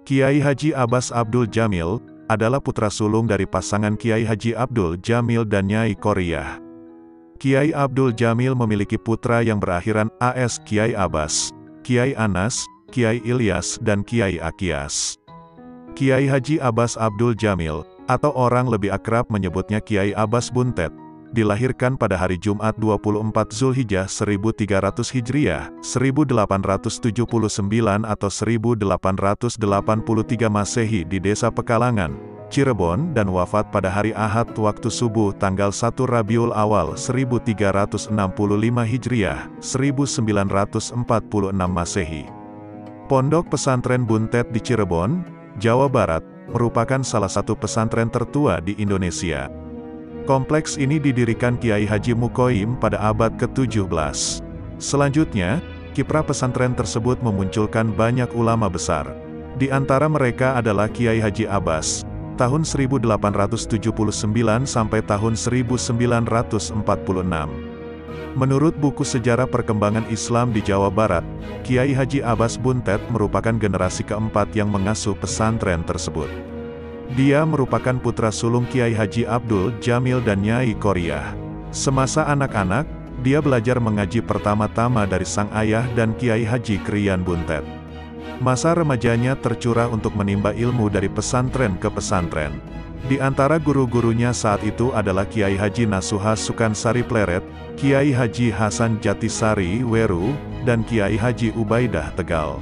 Kiai Haji Abbas Abdul Jamil adalah putra sulung dari pasangan Kiai Haji Abdul Jamil dan Nyai Qoriyah. Kiai Abdul Jamil memiliki putra yang berakhiran AS, Kiai Abbas, Kiai Anas, Kiai Ilyas dan Kiai Akyas. Kiai Haji Abbas Abdul Jamil, atau orang lebih akrab menyebutnya Kiai Abbas Buntet, dilahirkan pada hari Jumat 24 Zulhijjah 1300 Hijriah, 1879 atau 1883 Masehi di Desa Pekalangan, Cirebon dan wafat pada hari Ahad waktu subuh tanggal 1 Rabiul Awal 1365 Hijriah, 1946 Masehi. Pondok Pesantren Buntet di Cirebon, Jawa Barat, merupakan salah satu pesantren tertua di Indonesia. Kompleks ini didirikan Kiai Haji Mukoim pada abad ke-17. Selanjutnya, kiprah pesantren tersebut memunculkan banyak ulama besar. Di antara mereka adalah Kiai Haji Abbas, tahun 1879 sampai tahun 1946. Menurut buku Sejarah Perkembangan Islam di Jawa Barat, Kiai Haji Abbas Buntet merupakan generasi keempat yang mengasuh pesantren tersebut. Dia merupakan putra sulung Kiai Haji Abdul Jamil dan Nyai Qoriyah. Semasa anak-anak, dia belajar mengaji pertama-tama dari sang ayah dan Kiai Haji Kriyan Buntet. Masa remajanya tercurah untuk menimba ilmu dari pesantren ke pesantren. Di antara guru-gurunya saat itu adalah Kiai Haji Nasuha Sukansari Pleret, Kiai Haji Hasan Jatisari Weru, dan Kiai Haji Ubaidah Tegal.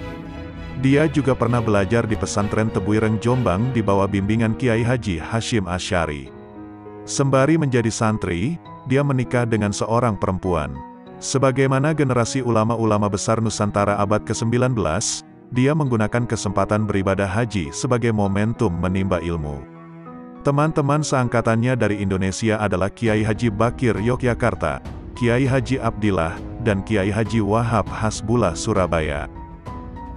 Dia juga pernah belajar di pesantren Tebuireng Jombang di bawah bimbingan Kiai Haji Hashim Asy'ari. Sembari menjadi santri, dia menikah dengan seorang perempuan. Sebagaimana generasi ulama-ulama besar Nusantara abad ke-19, dia menggunakan kesempatan beribadah haji sebagai momentum menimba ilmu. Teman-teman seangkatannya dari Indonesia adalah Kiai Haji Bakir Yogyakarta, Kiai Haji Abdillah, dan Kiai Haji Wahab Hasbullah Surabaya.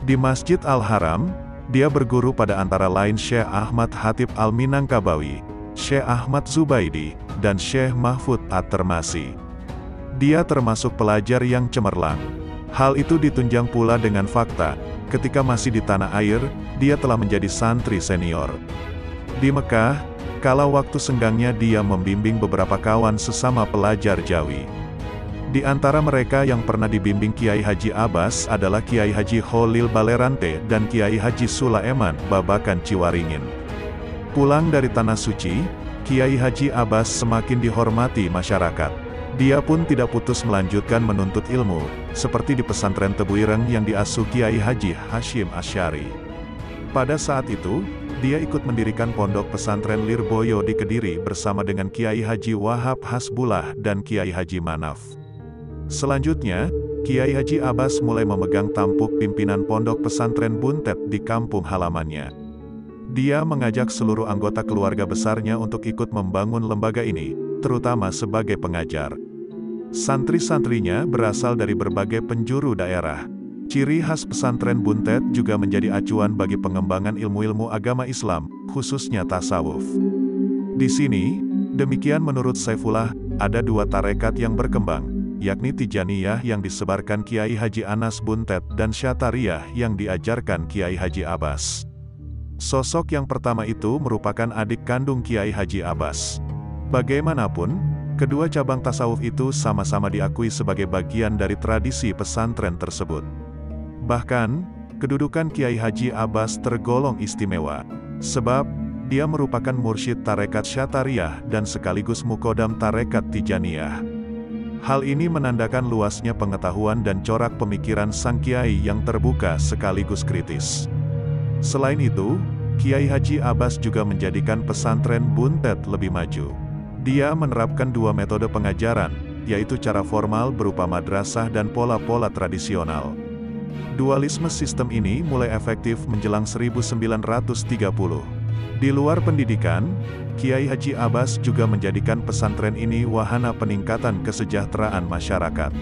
Di Masjid Al-Haram, dia berguru pada antara lain Syekh Ahmad Hatib Al-Minangkabawi, Syekh Ahmad Zubaidi, dan Syekh Mahfud At-Termasi. Dia termasuk pelajar yang cemerlang. Hal itu ditunjang pula dengan fakta, ketika masih di tanah air, dia telah menjadi santri senior. Di Mekah, kala waktu senggangnya dia membimbing beberapa kawan sesama pelajar Jawi. Di antara mereka yang pernah dibimbing Kiai Haji Abbas adalah Kiai Haji Kholil Balerante dan Kiai Haji Sulaiman Babakan Ciwaringin. Pulang dari Tanah Suci, Kiai Haji Abbas semakin dihormati masyarakat. Dia pun tidak putus melanjutkan menuntut ilmu, seperti di pesantren Tebuireng yang diasuh Kiai Haji Hashim Asy'ari. Pada saat itu, dia ikut mendirikan pondok pesantren Lirboyo di Kediri bersama dengan Kiai Haji Wahab Hasbullah dan Kiai Haji Manaf. Selanjutnya, Kiai Haji Abbas mulai memegang tampuk pimpinan pondok pesantren Buntet di kampung halamannya. Dia mengajak seluruh anggota keluarga besarnya untuk ikut membangun lembaga ini, terutama sebagai pengajar. Santri-santrinya berasal dari berbagai penjuru daerah. Ciri khas pesantren Buntet juga menjadi acuan bagi pengembangan ilmu-ilmu agama Islam, khususnya tasawuf. Di sini, demikian menurut Saifullah, ada dua tarekat yang berkembang, yakni Tijaniyah yang disebarkan Kiai Haji Anas Buntet dan Syatariyah yang diajarkan Kiai Haji Abbas. Sosok yang pertama itu merupakan adik kandung Kiai Haji Abbas. Bagaimanapun, kedua cabang tasawuf itu sama-sama diakui sebagai bagian dari tradisi pesantren tersebut. Bahkan, kedudukan Kiai Haji Abbas tergolong istimewa, sebab dia merupakan mursyid tarekat Syatariyah dan sekaligus mukodam tarekat Tijaniyah. Hal ini menandakan luasnya pengetahuan dan corak pemikiran sang kiai yang terbuka sekaligus kritis. Selain itu, Kiai Haji Abbas juga menjadikan pesantren Buntet lebih maju. Dia menerapkan dua metode pengajaran, yaitu cara formal berupa madrasah dan pola-pola tradisional. Dualisme sistem ini mulai efektif menjelang 1930. Di luar pendidikan, Kiai Haji Abbas juga menjadikan pesantren ini wahana peningkatan kesejahteraan masyarakat.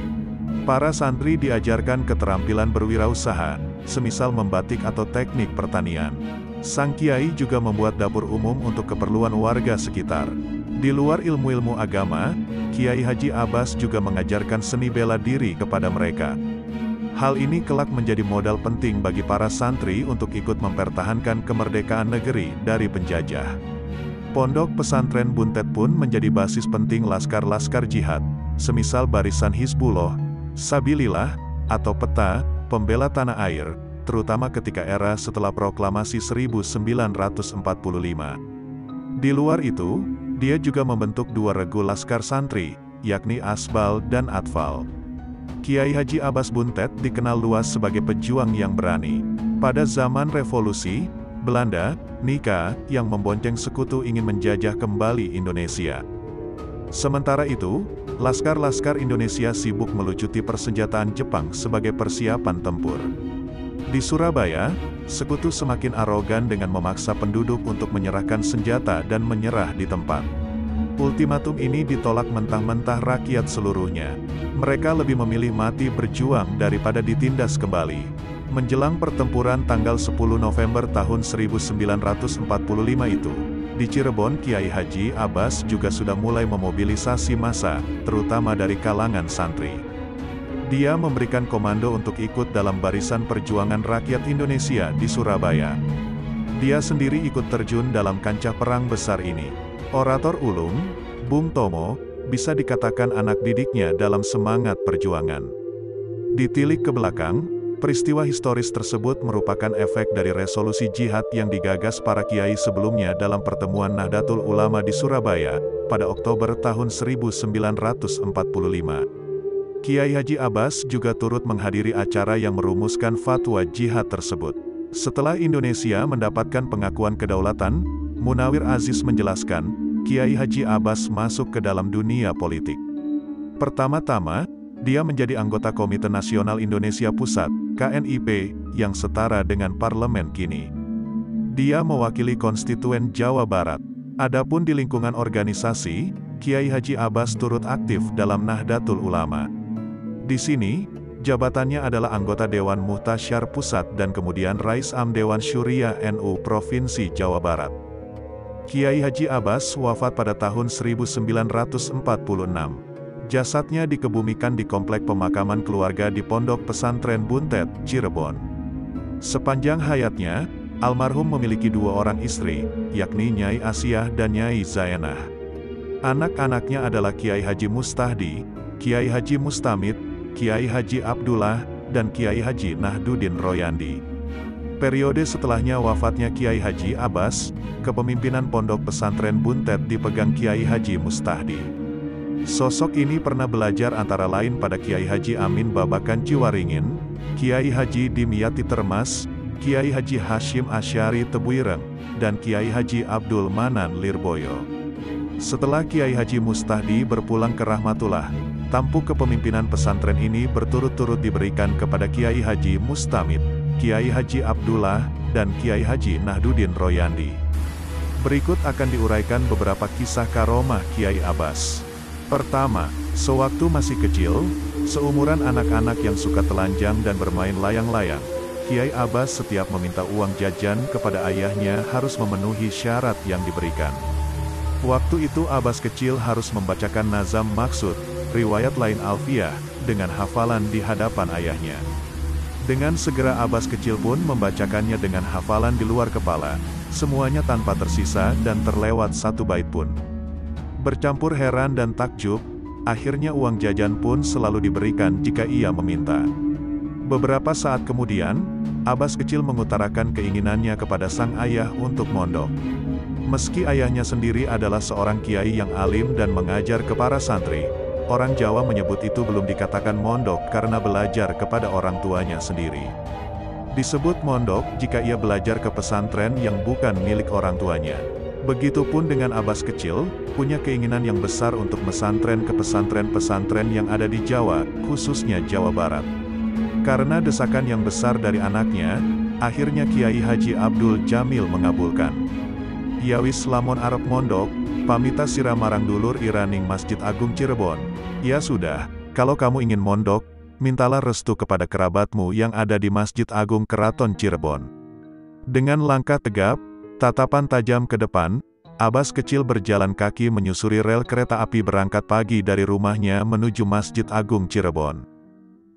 Para santri diajarkan keterampilan berwirausaha, semisal membatik atau teknik pertanian. Sang Kiai juga membuat dapur umum untuk keperluan warga sekitar. Di luar ilmu-ilmu agama, Kiai Haji Abbas juga mengajarkan seni bela diri kepada mereka. Hal ini kelak menjadi modal penting bagi para santri untuk ikut mempertahankan kemerdekaan negeri dari penjajah. Pondok pesantren Buntet pun menjadi basis penting laskar-laskar jihad, semisal Barisan Hizbullah, Sabilillah, atau PETA, pembela tanah air, terutama ketika era setelah proklamasi 1945. Di luar itu, dia juga membentuk dua regu laskar santri, yakni Asbal dan Atfal. Kiai Haji Abbas Buntet dikenal luas sebagai pejuang yang berani. Pada zaman revolusi Belanda, Nika, yang membonceng sekutu ingin menjajah kembali Indonesia. Sementara itu, laskar-laskar Indonesia sibuk melucuti persenjataan Jepang sebagai persiapan tempur. Di Surabaya, sekutu semakin arogan dengan memaksa penduduk untuk menyerahkan senjata dan menyerah di tempat. Ultimatum ini ditolak mentah-mentah rakyat seluruhnya. Mereka lebih memilih mati berjuang daripada ditindas kembali. Menjelang pertempuran tanggal 10 November tahun 1945 itu, di Cirebon Kiai Haji Abbas juga sudah mulai memobilisasi massa, terutama dari kalangan santri. Dia memberikan komando untuk ikut dalam barisan perjuangan rakyat Indonesia di Surabaya. Dia sendiri ikut terjun dalam kancah perang besar ini. Orator ulung, Bung Tomo, bisa dikatakan anak didiknya dalam semangat perjuangan. Ditilik ke belakang, peristiwa historis tersebut merupakan efek dari resolusi jihad yang digagas para kiai sebelumnya dalam pertemuan Nahdlatul Ulama di Surabaya, pada Oktober tahun 1945. Kiai Haji Abbas juga turut menghadiri acara yang merumuskan fatwa jihad tersebut. Setelah Indonesia mendapatkan pengakuan kedaulatan, Munawir Aziz menjelaskan, Kiai Haji Abbas masuk ke dalam dunia politik. Pertama-tama, dia menjadi anggota Komite Nasional Indonesia Pusat, KNIP, yang setara dengan parlemen kini. Dia mewakili konstituen Jawa Barat. Adapun di lingkungan organisasi, Kiai Haji Abbas turut aktif dalam Nahdlatul Ulama. Di sini, jabatannya adalah anggota Dewan Muhtasyar Pusat dan kemudian Rais Am Dewan Syuriah NU Provinsi Jawa Barat. Kiai Haji Abbas wafat pada tahun 1946. Jasadnya dikebumikan di komplek pemakaman keluarga di Pondok Pesantren Buntet, Cirebon. Sepanjang hayatnya, almarhum memiliki dua orang istri, yakni Nyai Asiah dan Nyai Zainah. Anak-anaknya adalah Kiai Haji Mustahdi, Kiai Haji Mustamid, Kiai Haji Abdullah, dan Kiai Haji Nahduddin Royandi. Periode setelahnya wafatnya Kiai Haji Abbas, kepemimpinan Pondok Pesantren Buntet dipegang Kiai Haji Mustahdi. Sosok ini pernah belajar antara lain pada Kiai Haji Amin Babakan Jiwaringin, Kiai Haji Dimyati Termas, Kiai Haji Hashim Asyari Tebuireng, dan Kiai Haji Abdul Manan Lirboyo. Setelah Kiai Haji Mustahdi berpulang ke Rahmatullah, tampuk kepemimpinan pesantren ini berturut-turut diberikan kepada Kiai Haji Mustamid, Kiai Haji Abdullah, dan Kiai Haji Nahduddin Royandi. Berikut akan diuraikan beberapa kisah karomah Kiai Abbas. Pertama, sewaktu masih kecil, seumuran anak-anak yang suka telanjang dan bermain layang-layang, Kiai Abbas setiap meminta uang jajan kepada ayahnya harus memenuhi syarat yang diberikan. Waktu itu Abbas kecil harus membacakan nazam maksud, riwayat lain Alfiyah, dengan hafalan di hadapan ayahnya. Dengan segera Abbas kecil pun membacakannya dengan hafalan di luar kepala, semuanya tanpa tersisa dan terlewat satu bait pun. Bercampur heran dan takjub, akhirnya uang jajan pun selalu diberikan jika ia meminta. Beberapa saat kemudian, Abbas kecil mengutarakan keinginannya kepada sang ayah untuk mondok. Meski ayahnya sendiri adalah seorang kiai yang alim dan mengajar ke para santri, orang Jawa menyebut itu belum dikatakan mondok karena belajar kepada orang tuanya sendiri. Disebut mondok jika ia belajar ke pesantren yang bukan milik orang tuanya. Begitupun dengan Abbas kecil, punya keinginan yang besar untuk mesantren ke pesantren-pesantren yang ada di Jawa, khususnya Jawa Barat. Karena desakan yang besar dari anaknya, akhirnya Kiai Haji Abdul Jamil mengabulkan. Yawis lamun arep mondok, pamita sira marang dulur iraning Masjid Agung Cirebon. Ya sudah, kalau kamu ingin mondok, mintalah restu kepada kerabatmu yang ada di Masjid Agung Keraton Cirebon. Dengan langkah tegap, tatapan tajam ke depan, Abbas kecil berjalan kaki menyusuri rel kereta api berangkat pagi dari rumahnya menuju Masjid Agung Cirebon.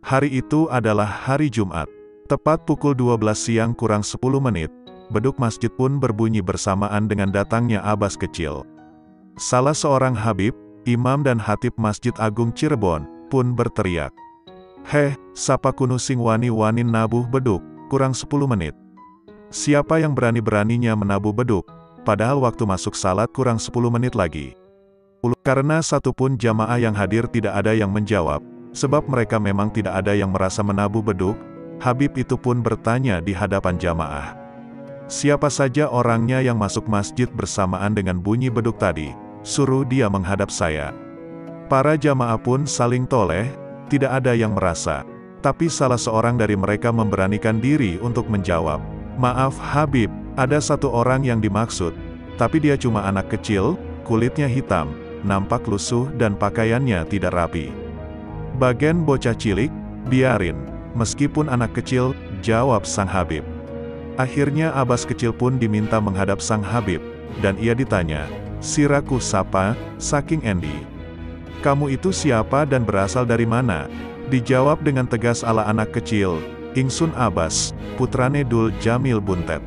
Hari itu adalah hari Jumat. Tepat pukul 12 siang kurang 10 menit, beduk masjid pun berbunyi bersamaan dengan datangnya Abbas kecil. Salah seorang habib, imam dan khatib Masjid Agung Cirebon, pun berteriak, "Heh, sapa kuno sing wani-wani nabuh beduk, kurang 10 menit. Siapa yang berani-beraninya menabuh beduk, padahal waktu masuk salat kurang 10 menit lagi." Karena satupun jamaah yang hadir tidak ada yang menjawab, sebab mereka memang tidak ada yang merasa menabuh beduk, habib itu pun bertanya di hadapan jamaah, "Siapa saja orangnya yang masuk masjid bersamaan dengan bunyi beduk tadi? Suruh dia menghadap saya." Para jamaah pun saling toleh, tidak ada yang merasa. Tapi salah seorang dari mereka memberanikan diri untuk menjawab, "Maaf Habib, ada satu orang yang dimaksud, tapi dia cuma anak kecil, kulitnya hitam, nampak lusuh dan pakaiannya tidak rapi." "Bagian bocah cilik, biarin, meskipun anak kecil," jawab sang habib. Akhirnya Abbas kecil pun diminta menghadap sang habib, dan ia ditanya, "Siraku sapa, saking endi? Kamu itu siapa dan berasal dari mana?" Dijawab dengan tegas ala anak kecil, "Ingsun Abbas, putrane Dul Jamil Buntet."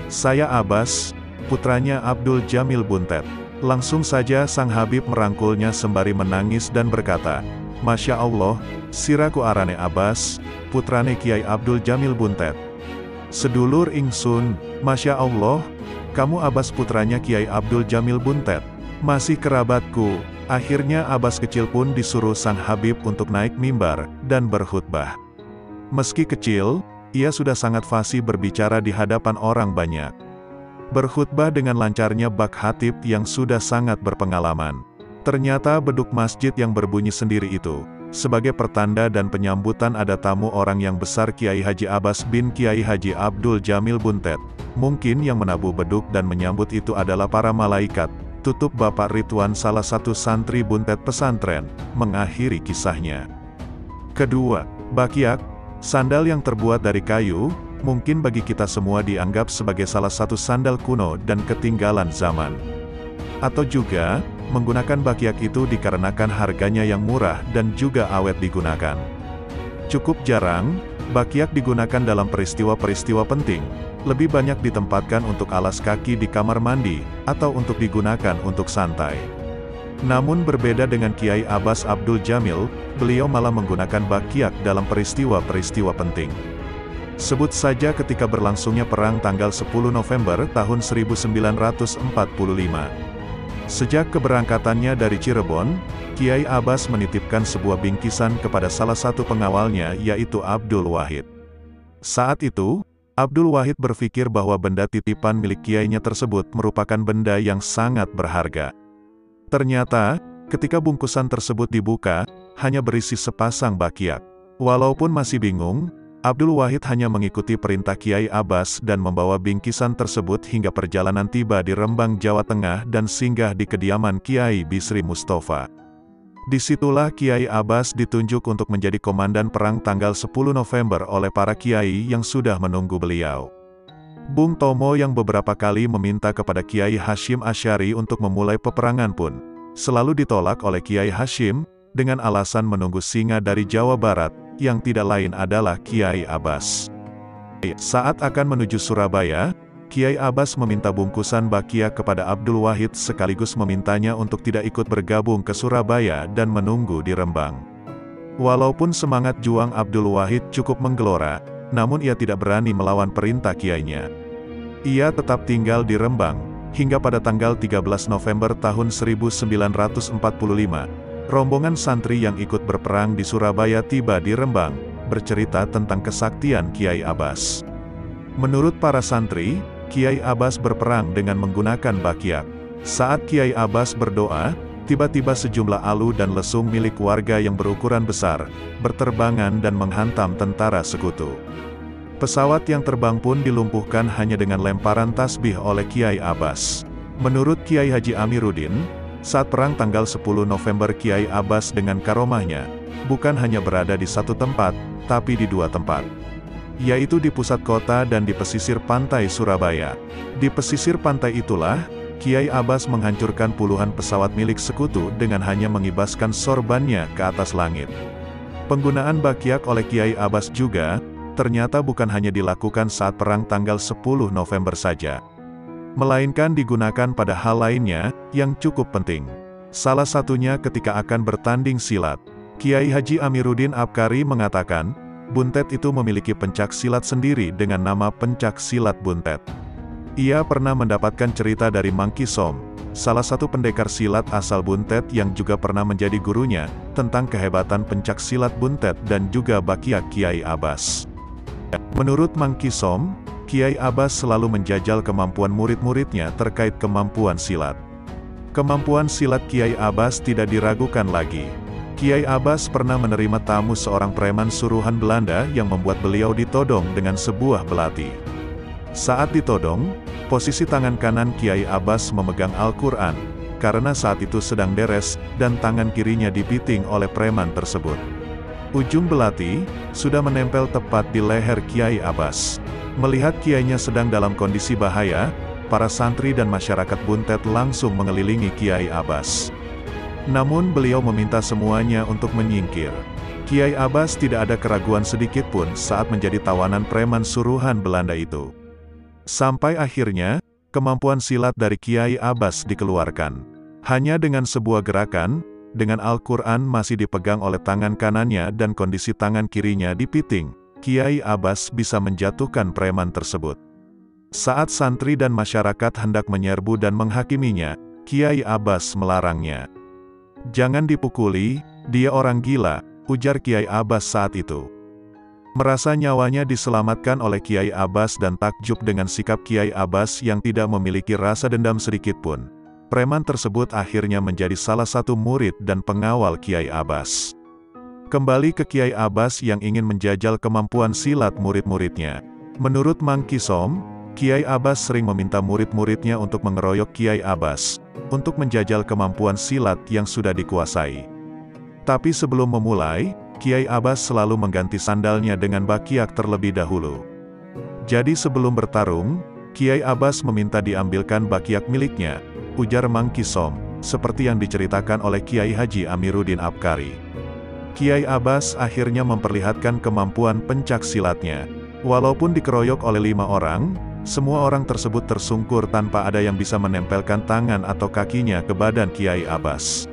"Saya Abbas, putranya Abdul Jamil Buntet." Langsung saja sang habib merangkulnya sembari menangis dan berkata, "Masya Allah, siraku arane Abbas, putrane Kiai Abdul Jamil Buntet." "Sedulur ingsun, Masya Allah, kamu Abbas putranya Kiai Abdul Jamil Buntet, masih kerabatku." Akhirnya Abbas kecil pun disuruh sang habib untuk naik mimbar dan berkhutbah. Meski kecil, ia sudah sangat fasih berbicara di hadapan orang banyak. Berkhutbah dengan lancarnya bak khatib yang sudah sangat berpengalaman. Ternyata beduk masjid yang berbunyi sendiri itu, sebagai pertanda dan penyambutan ada tamu orang yang besar Kiai Haji Abbas bin Kiai Haji Abdul Jamil Buntet. Mungkin yang menabuh beduk dan menyambut itu adalah para malaikat, tutup Bapak Ridwan salah satu santri Buntet pesantren, mengakhiri kisahnya. Kedua, bakyak, sandal yang terbuat dari kayu, mungkin bagi kita semua dianggap sebagai salah satu sandal kuno dan ketinggalan zaman. Atau juga, menggunakan bakyak itu dikarenakan harganya yang murah dan juga awet digunakan. Cukup jarang, bakyak digunakan dalam peristiwa-peristiwa penting. Lebih banyak ditempatkan untuk alas kaki di kamar mandi, atau untuk digunakan untuk santai. Namun berbeda dengan Kiai Abbas Abdul Jamil, beliau malah menggunakan bakyak dalam peristiwa-peristiwa penting. Sebut saja ketika berlangsungnya perang tanggal 10 November tahun 1945. Sejak keberangkatannya dari Cirebon, Kiai Abbas menitipkan sebuah bingkisan kepada salah satu pengawalnya yaitu Abdul Wahid. Saat itu, Abdul Wahid berpikir bahwa benda titipan milik kiainya tersebut merupakan benda yang sangat berharga. Ternyata, ketika bungkusan tersebut dibuka, hanya berisi sepasang bakyak. Walaupun masih bingung, Abdul Wahid hanya mengikuti perintah Kiai Abbas dan membawa bingkisan tersebut hingga perjalanan tiba di Rembang, Jawa Tengah dan singgah di kediaman Kiai Bisri Mustafa. Disitulah Kiai Abbas ditunjuk untuk menjadi komandan perang tanggal 10 November oleh para kiai yang sudah menunggu beliau. Bung Tomo yang beberapa kali meminta kepada Kiai Hashim Asy'ari untuk memulai peperangan pun selalu ditolak oleh Kiai Hashim, dengan alasan menunggu singa dari Jawa Barat, yang tidak lain adalah Kiai Abbas. Saat akan menuju Surabaya, Kiai Abbas meminta bungkusan bakyak kepada Abdul Wahid sekaligus memintanya untuk tidak ikut bergabung ke Surabaya dan menunggu di Rembang. Walaupun semangat juang Abdul Wahid cukup menggelora, namun ia tidak berani melawan perintah kiainya. Ia tetap tinggal di Rembang, hingga pada tanggal 13 November tahun 1945, rombongan santri yang ikut berperang di Surabaya tiba di Rembang, bercerita tentang kesaktian Kiai Abbas. Menurut para santri, Kiai Abbas berperang dengan menggunakan bakyak. Saat Kiai Abbas berdoa, tiba-tiba sejumlah alu dan lesung milik warga yang berukuran besar, berterbangan dan menghantam tentara sekutu. Pesawat yang terbang pun dilumpuhkan hanya dengan lemparan tasbih oleh Kiai Abbas. Menurut Kiai Haji Amiruddin, saat perang tanggal 10 November Kiai Abbas dengan karomahnya, bukan hanya berada di satu tempat, tapi di dua tempat. Yaitu di pusat kota dan di pesisir pantai Surabaya. Di pesisir pantai itulah, Kiai Abbas menghancurkan puluhan pesawat milik sekutu dengan hanya mengibaskan sorbannya ke atas langit. Penggunaan bakyak oleh Kiai Abbas juga, ternyata bukan hanya dilakukan saat perang tanggal 10 November saja. Melainkan digunakan pada hal lainnya, yang cukup penting. Salah satunya ketika akan bertanding silat. Kiai Haji Amiruddin Apkari mengatakan, Buntet itu memiliki pencak silat sendiri dengan nama pencak silat Buntet. Ia pernah mendapatkan cerita dari Mangki Som, salah satu pendekar silat asal Buntet yang juga pernah menjadi gurunya, tentang kehebatan pencak silat Buntet dan juga bakyak Kiai Abbas. Menurut Mangki Som, Kiai Abbas selalu menjajal kemampuan murid-muridnya terkait kemampuan silat. Kemampuan silat Kiai Abbas tidak diragukan lagi. Kiai Abbas pernah menerima tamu seorang preman suruhan Belanda yang membuat beliau ditodong dengan sebuah belati. Saat ditodong, posisi tangan kanan Kiai Abbas memegang Al-Quran, karena saat itu sedang deres, dan tangan kirinya dipiting oleh preman tersebut. Ujung belati, sudah menempel tepat di leher Kiai Abbas. Melihat kiainya sedang dalam kondisi bahaya, para santri dan masyarakat Buntet langsung mengelilingi Kiai Abbas. Namun beliau meminta semuanya untuk menyingkir. Kiai Abbas tidak ada keraguan sedikit pun saat menjadi tawanan preman suruhan Belanda itu. Sampai akhirnya, kemampuan silat dari Kiai Abbas dikeluarkan. Hanya dengan sebuah gerakan, dengan Al-Quran masih dipegang oleh tangan kanannya dan kondisi tangan kirinya dipiting, Kiai Abbas bisa menjatuhkan preman tersebut. Saat santri dan masyarakat hendak menyerbu dan menghakiminya, Kiai Abbas melarangnya. "Jangan dipukuli, dia orang gila," ujar Kiai Abbas saat itu. Merasa nyawanya diselamatkan oleh Kiai Abbas dan takjub dengan sikap Kiai Abbas yang tidak memiliki rasa dendam sedikit pun, preman tersebut akhirnya menjadi salah satu murid dan pengawal Kiai Abbas. Kembali ke Kiai Abbas yang ingin menjajal kemampuan silat murid-muridnya. Menurut Mangki Som, Kiai Abbas sering meminta murid-muridnya untuk mengeroyok Kiai Abbas, untuk menjajal kemampuan silat yang sudah dikuasai. Tapi sebelum memulai, Kiai Abbas selalu mengganti sandalnya dengan bakyak terlebih dahulu. Jadi sebelum bertarung, Kiai Abbas meminta diambilkan bakyak miliknya, ujar Mangki Som, seperti yang diceritakan oleh Kiai Haji Amiruddin Apkari. Kiai Abbas akhirnya memperlihatkan kemampuan pencak silatnya. Walaupun dikeroyok oleh 5 orang, semua orang tersebut tersungkur tanpa ada yang bisa menempelkan tangan atau kakinya ke badan Kiai Abbas.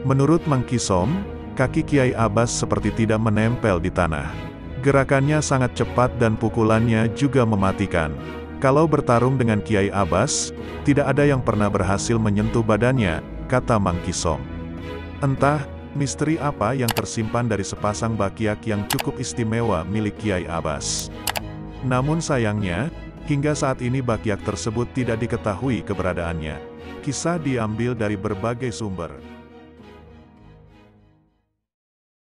Menurut Mangki Som, kaki Kiai Abbas seperti tidak menempel di tanah. Gerakannya sangat cepat dan pukulannya juga mematikan. Kalau bertarung dengan Kiai Abbas, tidak ada yang pernah berhasil menyentuh badannya, kata Mangki Som. Entah, misteri apa yang tersimpan dari sepasang bakyak yang cukup istimewa milik Kiai Abbas. Namun sayangnya, hingga saat ini bakyak tersebut tidak diketahui keberadaannya. Kisah diambil dari berbagai sumber.